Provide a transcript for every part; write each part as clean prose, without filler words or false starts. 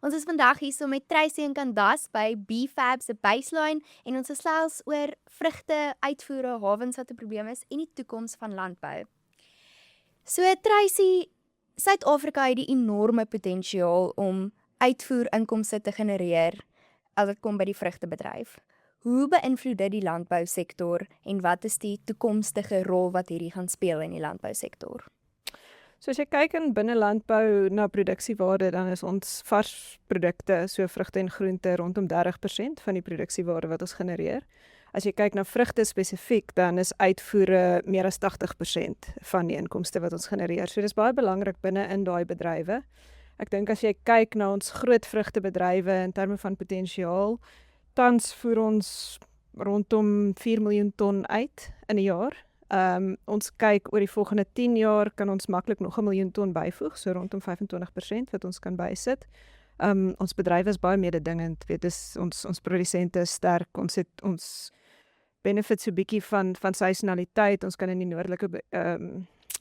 Ons is vandag hier so met Tracy en Candace by BFAB se Baseline en ons gesels oor vrugte, uitvoere, hawens wat 'n probleem is en die toekoms van landbou. So Tracy, Suid-Afrika het die enorme potensiaal om uitvoerinkomste te genereer as dit kom by die vrugtebedryf. Hoe beïnvloed dit die landbousektor en wat is die toekomstige rol wat hierdie gaan speel in die landbousektor? So as jy kyk in binne landbou na produksiewaarde, dan is ons vars produkte, so vrugte en groente, rondom 30% van die produksiewaarde wat ons genereer. As jy kyk na vrugte spesifiek, dan is uitvoere meer as 80% van die inkomste wat ons genereer. So dis baie belangrik binne in daai bedrywe. Ek dink as jy kyk na ons groot vrugtebedrywe in terme van potensiaal, tans voer ons rondom 4 miljoen ton uit in 'n jaar. Ons kyk oor die volgende 10 jaar kan ons maklik nog 'n miljoen ton byvoeg, so rondom 25% wat ons kan bysit. Ons bedryf is baie mededingend, weet dis ons produsente is sterk, ons benefit so bietjie van seisonaliteit, ons kan in die noordelike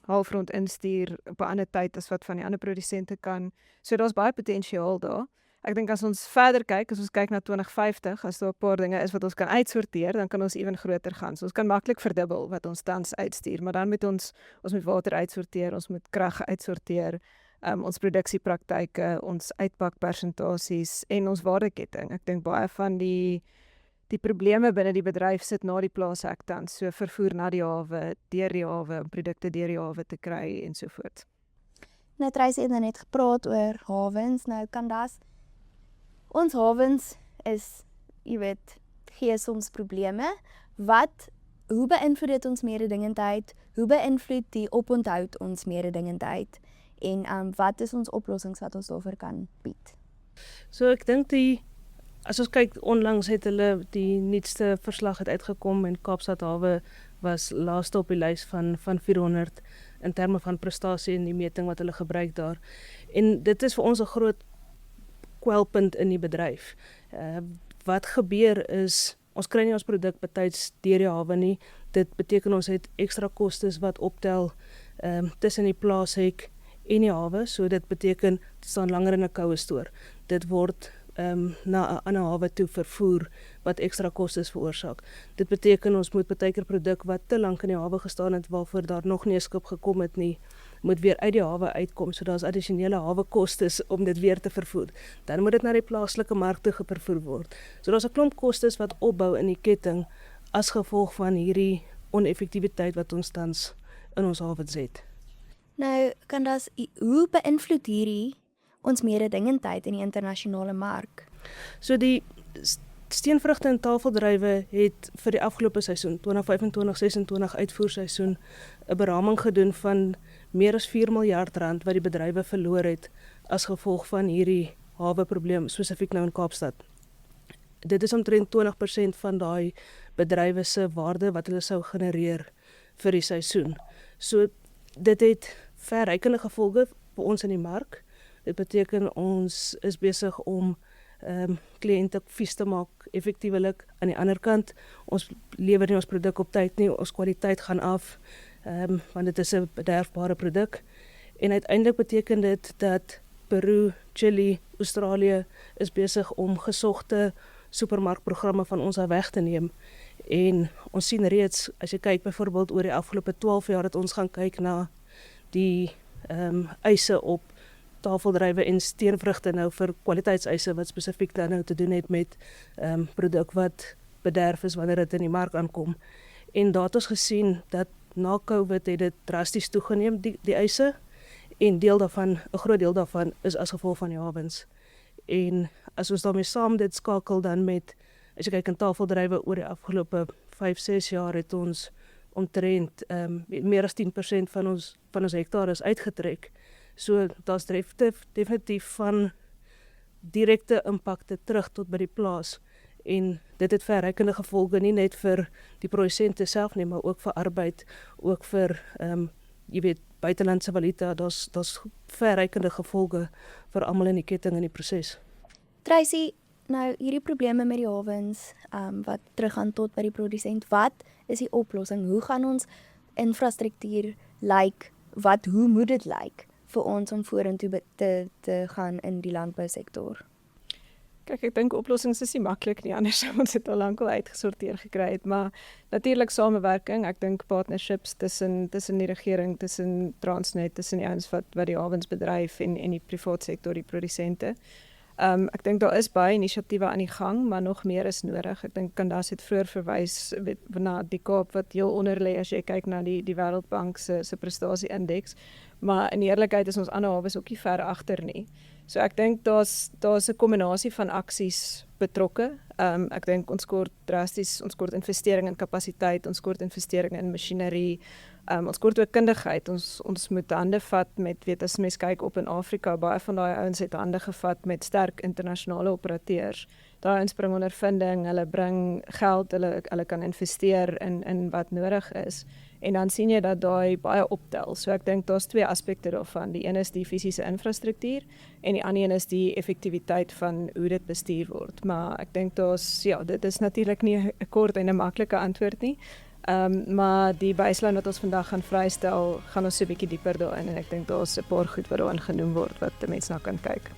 halfrond instuur op 'n ander tyd as wat van die ander produsente kan. So daar's baie potensiaal daar. Ek dink as ons verder kyk, as ons kyk na 2050, as daar 'n paar dinge is wat ons kan uitsorteer, dan kan ons ewen groter gaan. So ons kan maklik verdubbel wat ons tans uitstuur, maar dan moet ons moet water uitsorteer, ons moet krag uitsorteer, ons produksiepraktyke, ons uitpakpersentasies en ons waardeketting. Ek dink baie van die probleme binne die bedryf sit na die plaashek tans, so vervoer na die hawe, deur die hawe, om produkte deur die hawe te kry en so voort. Nou Tracy het net gepraat oor hawens, nou Candace. Ons hawens is, jy weet, gee soms probleme. Hoe beïnvloed dit ons mededingendheid? Hoe beïnvloed die oponthoud ons mededingendheid? En wat is ons oplossings wat ons daarvoor kan bied? So ek dink as ons kyk, onlangs het hulle die nuutste verslag het uitgekom en Kaapstad Hawe was laaste op die lys van 400 in terme van prestasie en die meting wat hulle gebruik daar. En dit is vir ons 'n groot kwelpunt in die bedryf. Wat gebeur is, ons kry nie ons produk betyds deur die hawe nie. Dit beteken ons het ekstra kostes wat optel tussen die plaashek en die hawe, so dit beteken dit staan langer in 'n koue stoor. Dit word na 'n ander hawe toe vervoer wat ekstra kostes veroorsaak. Dit beteken ons moet partykeer produk wat te lank in die hawe gestaan het waarvoor daar nog nie 'n skip gekom het nie, moet weer uit die hawe uitkom, so daar's addisionele hawekostes om dit weer te vervoer. Dan moet dit na die plaaslike mark toe vervoer word. So daar's 'n klomp kostes wat opbou in die ketting as gevolg van hierdie oneffektiwiteit wat ons tans in ons hawens het. Nou, Candace, hoe beïnvloed hierdie ons mededingendheid in die internasionale mark? So die steenvrugte en tafeldruiwe het vir die afgelope seisoen, 2025-26 uitvoerseisoen, 'n beraming gedoen van meer as 4 miljard rand wat die bedrywe verloor het as gevolg van hierdie haweprobleem, spesifiek nou in Kaapstad. Dit is omtrent 20% van daai bedrywe se waarde wat hulle sou genereer vir die seisoen. So dit het verrykende gevolge vir ons in die mark. Dit beteken ons is besig om kliënte vies te maak effektiewelik. Aan die ander kant, ons lewer nie ons produk op tyd nie, ons kwaliteit gaan af, want dit is 'n bederfbare produk. En uiteindelik beteken dit dat Peru, Chili, Australië is besig om gesogte supermarkprogramme van ons af weg te neem. En ons sien reeds, as jy kyk byvoorbeeld oor die afgelope 12 jaar het ons gaan kyk na die eise op tafeldruiwe en steenvrugte nou vir kwaliteitseise wat spesifiek dan nou te doen het met produk wat bederf is wanneer dit in die mark aankom. En daar het ons gesien dat na COVID het dit drasties toegeneem, die eise, en 'n groot deel daarvan is as gevolg van die hawens. En as ons daarmee saam dit skakel dan met, as jy kyk in tafeldruiwe oor die afgelope 5-6 jaar het ons omtrent meer as 10% van ons hektaar is uitgetrek. So daar's definitief van direkte impakte terug tot by die plaas en dit het verrykende gevolge nie net vir die produsente self nie, maar ook vir arbeid, ook vir jy weet buitelandse valuta, daar's verrykende gevolge vir almal in die ketting in die proses. Tracy, nou hierdie probleme met die hawens wat teruggaan tot by die produsent, wat is die oplossing? Hoe gaan ons infrastruktuur lyk? Hoe moet dit lyk vir ons om vorentoe te gaan in die landbousektor? Kyk, ek dink oplossings is nie maklik nie, anders sou ons dit al lank al uitgesorteer gekry het, maar natuurlik samewerking, ek dink partnerships tussen die regering, tussen Transnet, tussen die ouens wat die hawens bedryf en die privaat sektor, die produsente. Ek dink daar is baie inisiatiewe aan die gang, maar nog meer is nodig. Ek dink Candace het vroeër verwys na die Kaap wat heel onder lê as jy kyk na die Wêreldbank se prestasie-indeks, maar in eerlikheid is ons ander hawens ook nie ver agter nie. So ek dink daar's 'n kombinasie van aksies betrokke. Ek dink ons kort drasties, ons kort investering in kapasiteit, ons kort investering in masjinerie, ons kort ook kundigheid. Ons moet hande vat met, as mens kyk op in Afrika, baie van daai ouens het hande gevat met sterk internasionale operateurs. Daai ouens bring ondervinding, hulle bring geld, hulle kan investeer in wat nodig is. En dan sien jy dat daai baie optel. So ek dink daar's twee aspekte daarvan. Die een is die fisiese infrastruktuur en die ander een is die effektiwiteit van hoe dit bestuur word. Maar ek dink dit is natuurlik nie 'n kort en 'n maklike antwoord nie. Maar die baseline wat ons vandag gaan vrystel, gaan ons so 'n bietjie dieper daarin en ek dink daar's 'n paar goed wat daarin genoem word wat mense na kan kyk.